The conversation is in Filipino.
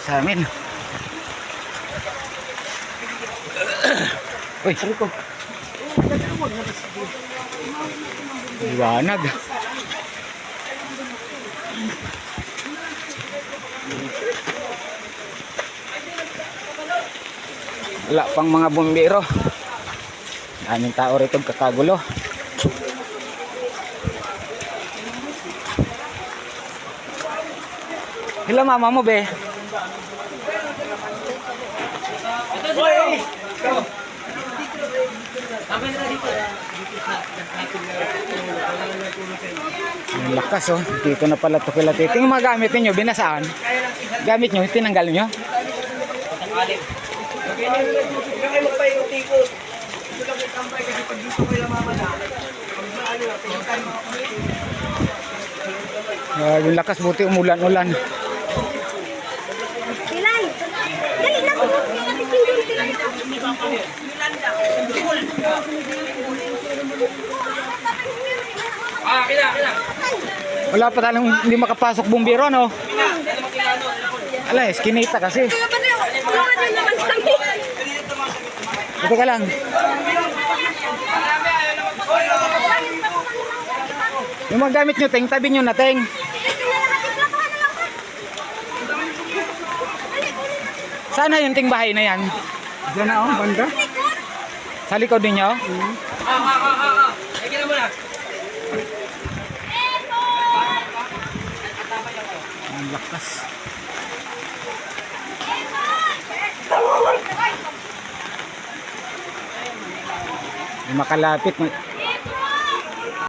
Sa amin. Uy, sabi ko. Liwanag. Wala pang mga bumbero. Daming tao rito kakagulo. Hello mama mo be. Ang lakas oh. Dito na pala ito kila Titi. Yung mga gamit ninyo, binasaan? Gamit nyo, tinanggal nyo? Yung lakas, buti umulan-ulan. Wala pa talang hindi makapasok bumbero, no? Alas, kinita kasi. Ito ka lang. Yung mga gamit nyo, Teng, tabi nyo na, Teng. Sana yung ting bahay na yan? Diyan na, oh, banda. Sa likod din nyo? Ang lakas. Makalapit.